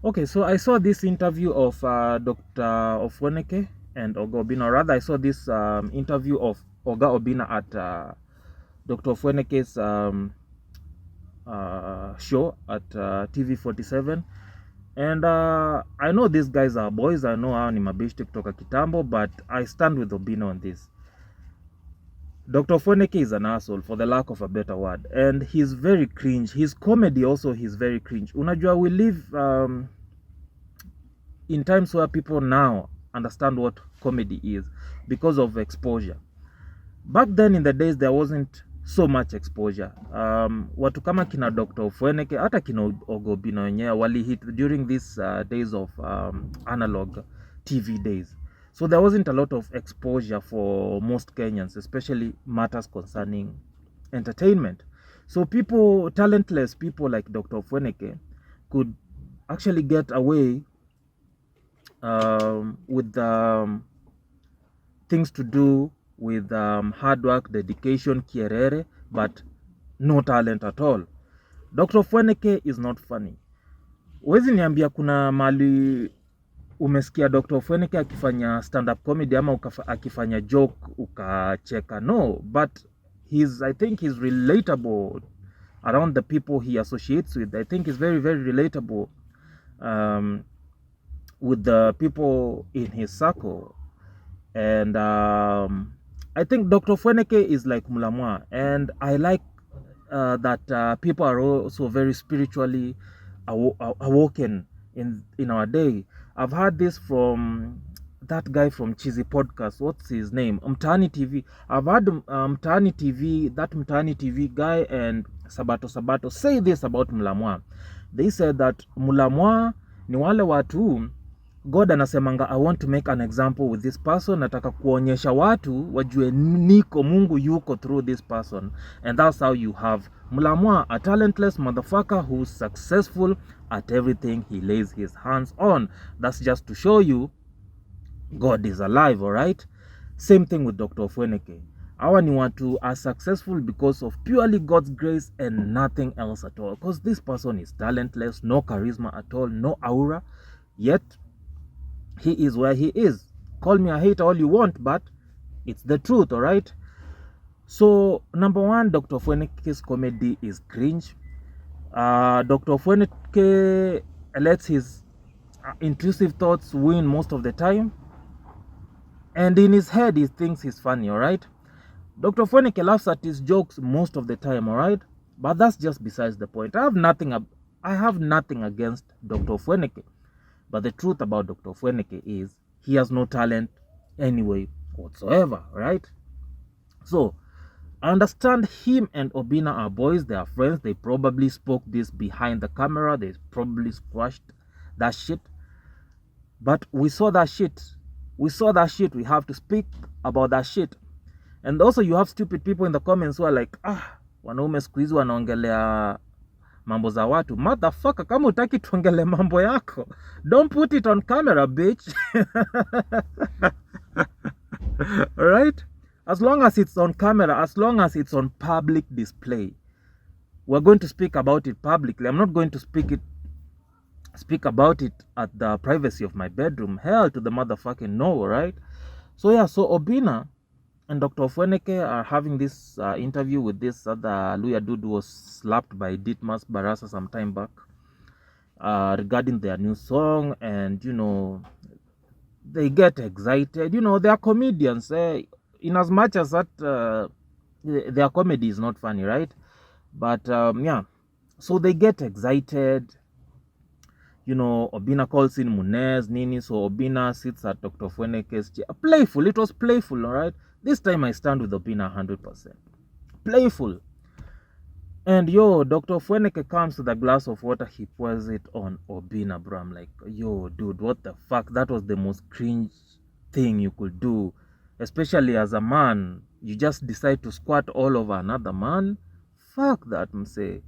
Okay, so I saw this interview of Dr. Ofweneke and Oga Obinna. Or rather, I saw this interview of Oga Obinna at Dr. Ofweneke's show at TV47. And I know these guys are boys. I know how ni mabishi kutoka kitambo, but I stand with Obinna on this. Dr. Ofweneke is an asshole, for the lack of a better word, and he's very cringe. His comedy also, he's very cringe. Unajua, we live in times where people now understand what comedy is because of exposure. Back then in the days, there wasn't so much exposure. Watu kama kina Dr. Ofweneke, hata kina Oga Obinna wenyewe wali hit during these days of analog TV days. So there wasn't a lot of exposure for most Kenyans, especially matters concerning entertainment. So people, talentless people like Dr. Ofweneke could actually get away with things to do with hard work, dedication, kierere, but no talent at all. Dr. Ofweneke is not funny. Huwezi niambia kuna mali umesikia Dr. Ofweneke akifanya stand-up comedy ama akifanya joke ukacheka. No, but I think he's relatable around the people he associates with. I think he's very, very relatable with the people in his circle. And I think Dr. Ofweneke is like Mulamwa, and I like that people are also very spiritually awoken in our day. I've heard this from that guy from Cheesy Podcast. What's his name? Mtaani TV. I've heard Mtaani TV, that Mtaani TV guy and Sabato say this about Mulamwa. They said that Mulamwa ni wale watu God anasemanga, I want to make an example with this person. Nataka kuonyesha watu wajue niko Mungu yuko through this person. And that's how you have Mulamwa, a talentless motherfucker who's successful at everything he lays his hands on. That's just to show you God is alive, alright? Same thing with Dr. Ofweneke. Hawa ni watu are successful because of purely God's grace and nothing else at all. Because this person is talentless, no charisma at all, no aura, yet he is where he is. Call me a hater all you want, but it's the truth, all right? So, number one, Dr. Ofweneke's comedy is cringe. Dr. Ofweneke lets his intrusive thoughts win most of the time. And in his head, he thinks he's funny, all right? Dr. Ofweneke laughs at his jokes most of the time, all right? But that's just besides the point. I have nothing against Dr. Ofweneke. But the truth about Dr. Ofweneke is he has no talent anyway whatsoever, right? So, I understand him and Obinna are boys, they are friends, they probably spoke this behind the camera, they probably squashed that shit. But we saw that shit. We have to speak about that shit. And also you have stupid people in the comments who are like, wanaume siku hizi wanaongelea mambo za watu. Motherfucker, kama utaki tuongele mambo yako, don't put it on camera, bitch. Alright? As long as it's on camera, as long as it's on public display, we're going to speak about it publicly. I'm not going to speak about it at the privacy of my bedroom. Hell to the motherfucking no, right? So yeah, so Obinna and Dr. Ofweneke are having this interview with this other Luya dude who was slapped by Ditmas Barasa some time back regarding their new song. And, you know, they get excited. You know, they are comedians. In as much as that their comedy is not funny, right? But, yeah. So they get excited. You know, Obinna calls in Munez, Nini. So Obinna sits at Dr. Ofweneke's chair. Playful. It was playful, all right? This time I stand with Obinna 100%. Playful. And yo, Dr. Ofweneke comes with a glass of water. He pours it on Obinna, bro. I'm like, yo, dude, what the fuck? That was the most cringe thing you could do. Especially as a man. You just decide to squat all over another man. Fuck that, mse.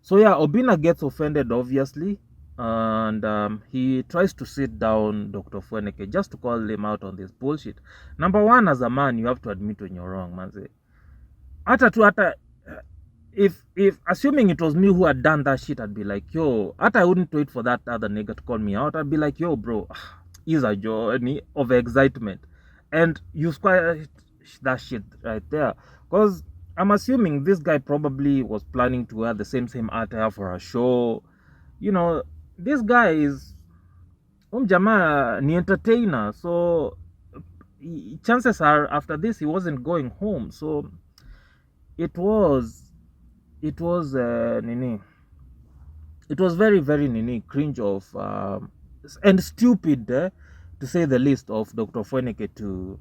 So yeah, Obinna gets offended, obviously. And he tries to sit down Dr. Ofweneke just to call him out on this bullshit. Number one, as a man, you have to admit when you're wrong, man. if assuming it was me who had done that shit, I'd be like, yo, I wouldn't wait for that other nigga to call me out. I'd be like, yo, bro, is a journey of excitement. And you square that shit right there. Because I'm assuming this guy probably was planning to wear the same attire for a show. You know, this guy is jamaa ni entertainer. So chances are after this he wasn't going home. So it was nini. It was very, very nini cringe of and stupid, to say the least, of Dr. Ofweneke to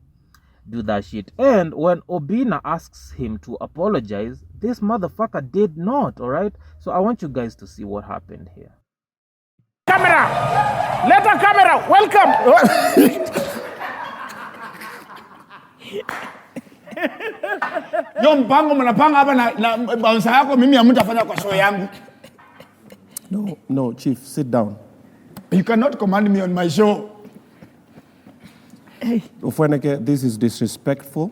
do that shit. And when Obinna asks him to apologize, this motherfucker did not. All right, so I want you guys to see what happened here. Camera, let the camera welcome. Yo mpango mnapanga hapa na bouncer yako, mimi hamtafanya kwa show yangu. No, Chief, sit down. You cannot command me on my show. Hey. Ofweneke, this is disrespectful.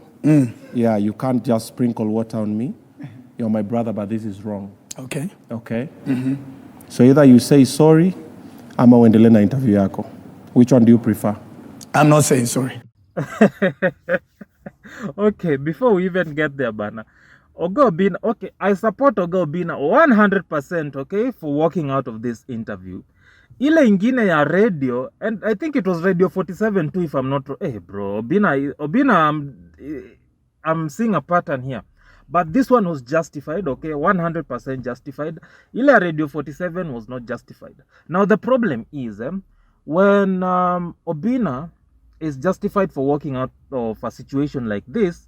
Yeah, you can't just sprinkle water on me. You're my brother, but this is wrong. Okay. Okay? So either you say sorry, ama uendelee na interview yako. Which one do you prefer? I'm not saying sorry. Okay, before we even get there, Bana, Oga Obinna, okay, I support Oga Obinna 100%, okay, for walking out of this interview. Ile ingine ya radio, and I think it was Radio 47 too, if I'm not wrong. Hey, bro, Obinna, I'm seeing a pattern here. But this one was justified, okay, 100% justified. Ile Radio 47 was not justified. Now, the problem is, when Obinna is justified for walking out of a situation like this,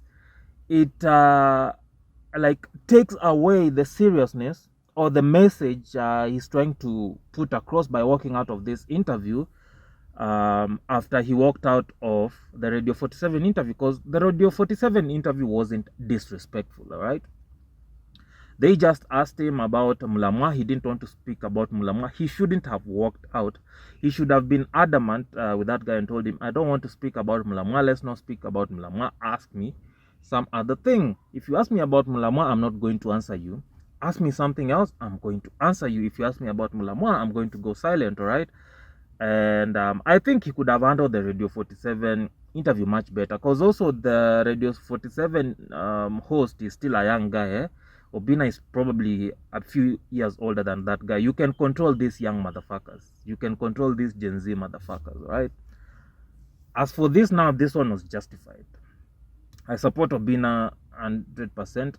it like takes away the seriousness or the message he's trying to put across by walking out of this interview after he walked out of the Radio 47 interview, because the Radio 47 interview wasn't disrespectful, all right? They just asked him about Mulamwa. He didn't want to speak about Mulamwa. He shouldn't have walked out. He should have been adamant with that guy and told him, I don't want to speak about Mulamwa. Let's not speak about Mulamwa. Ask me some other thing. If you ask me about Mulamwa, I'm not going to answer you. Ask me something else, I'm going to answer you. If you ask me about Mulamwa, I'm going to go silent, all right? And I think he could have handled the Radio 47 interview much better, because also the Radio 47 host is still a young guy, eh? Obinna is probably a few years older than that guy. You can control these young motherfuckers. You can control these Gen Z motherfuckers, right? As for this now, this one was justified. I support Obinna 100%,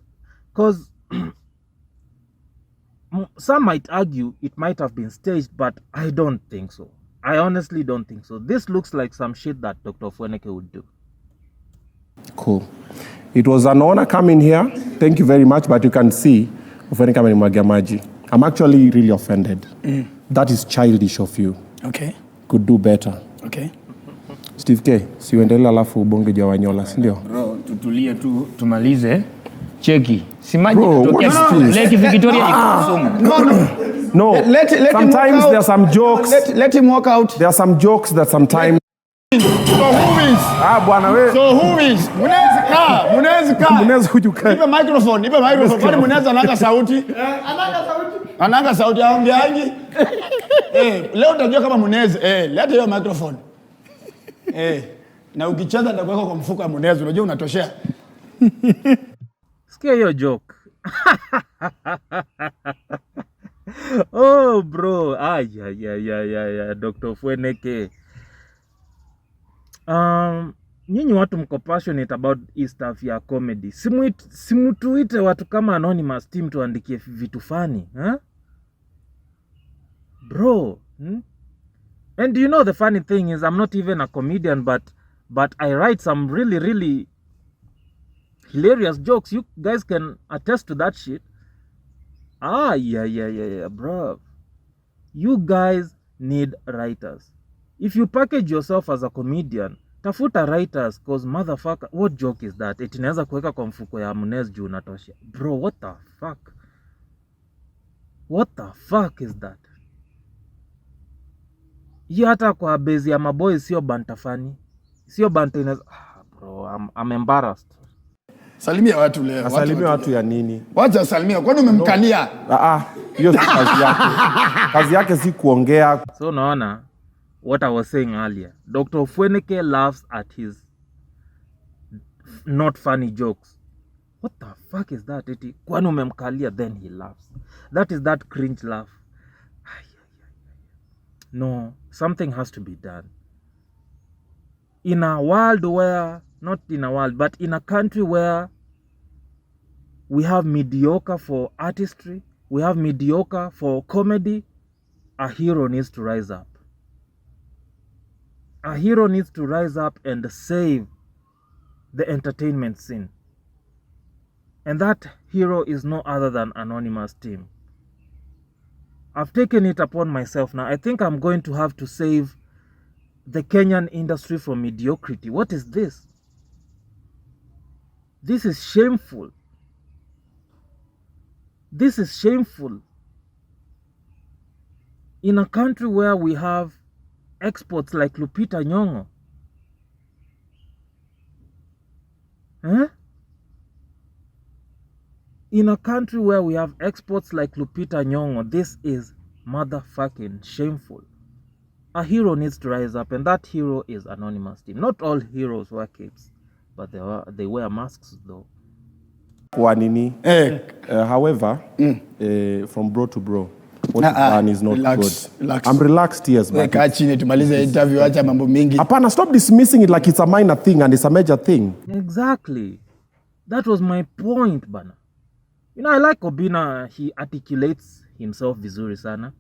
because some might argue it might have been staged, but I don't think so. I honestly don't think so. This looks like some shit that Dr. Ofweneke would do. Cool. It was an honor coming here. Thank you very much, but you can see Ofweneke amenimwagia maji. I'm actually really offended. That is childish of you. Okay. Could do better. Okay. Steve K, si uendelee alafu ubonge jwa wanyola, si ndio? Bro, tutulie tu tumalize. Cheki. Si maji Bro, kutokea Lake Victoria iko No, let sometimes there are some jokes. Let him walk out. There are some jokes that sometimes... So who is? Bwana we. So who is? Munezi kaa. Munezi hujuka. Ipe microphone. Kwani Munezi anaga sauti? Anaga sauti aongeaje? Leo utajua kama Munezi. Leta hiyo microphone. Na ukicheza nitakuweka kwa mfuko wa Munezi, unajua unatoshea. Sikia hiyo joke. Oh bro, Dr. Ofweneke. Nyinyi watu mko passionate about hii stuff ya comedy. Simutuite watu kama anonymous team tuandikie vitu funny, huh? Bro, And you know the funny thing is I'm not even a comedian, but I write some really, really hilarious jokes. You guys can attest to that shit. Yeah, bro. You guys need writers. If you package yourself as a comedian, tafuta writers, cause motherfucker, what joke is that? Eti naweza kuweka kwa mfuko ya Munez juu natosha. Bro, what the fuck? What the fuck is that? Hiyo hata kwa base ya maboy sio banta funny. Sio banta inaweza... Bro, I'm embarrassed. Salimia watu leo. Asalimia watu ya nini? Wacha salimia. Kwani umemkalia? Hiyo si kazi yake. Kazi yake si kuongea. So naona what I was saying earlier. Dr. Ofweneke laughs at his not funny jokes. What the fuck is that? Eti kwani umemkalia, then he laughs. That is that cringe laugh. No, something has to be done. In a world where, not in a world, but in a country where we have mediocre for artistry, we have mediocre for comedy, a hero needs to rise up. A hero needs to rise up and save the entertainment scene. And that hero is no other than Anonymous Team. I've taken it upon myself now. I think I'm going to have to save the Kenyan industry from mediocrity. What is this? This is shameful. This is shameful. In a country where we have exports like Lupita Nyong'o. Huh? In a country where we have exports like Lupita Nyong'o, this is motherfucking shameful. A hero needs to rise up, and that hero is Anonymous Team. Not all heroes wear capes, but they wear masks though. Kwa nini? However, from bro to bro, what is done is not relax, good. Relax. I'm relaxed, yes, but kaa chini tumalize interview, acha mambo mingi. Hapana, stop dismissing it like it's a minor thing and it's a major thing. Exactly. That was my point, bana. You know, I like Obinna, he articulates himself vizuri sana.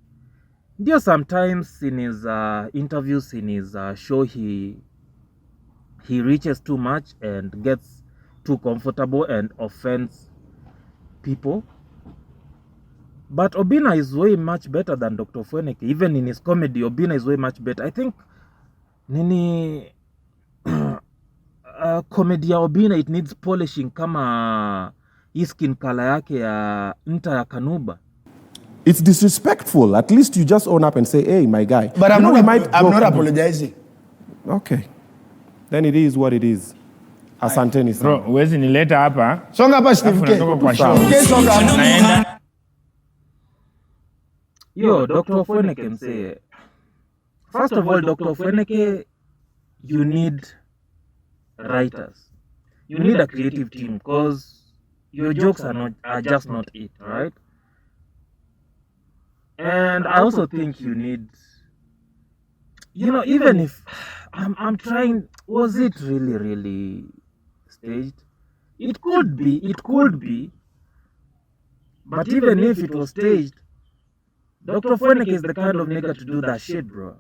Ndio sometimes in his interviews, in his show, he reaches too much and gets too comfortable and offends people. But Obinna is way much better than Dr. Ofweneke. Even in his comedy, Obinna is way much better. I think comedy ya Obinna, it needs polishing kama hii skin color yake ya nta ya Kanuba. It's disrespectful. At least you just own up and say, hey, my guy. But I'm not apologizing. Okay. Then it is what it is. Asanteni sana. Bro, uwezi nileta hapa. Songa hapa Steve K. Natoka kwa show. Songa hapa. Naenda. Yo, Dr. Ofweneke msee. First of all, Dr. Ofweneke, you need writers. You need a creative team because your jokes are just not it, right? And I also think you need, you know, even if I'm trying, was it really staged? It could be, but even if it was staged, Dr. Ofweneke is the kind of nigga to do that shit, bro.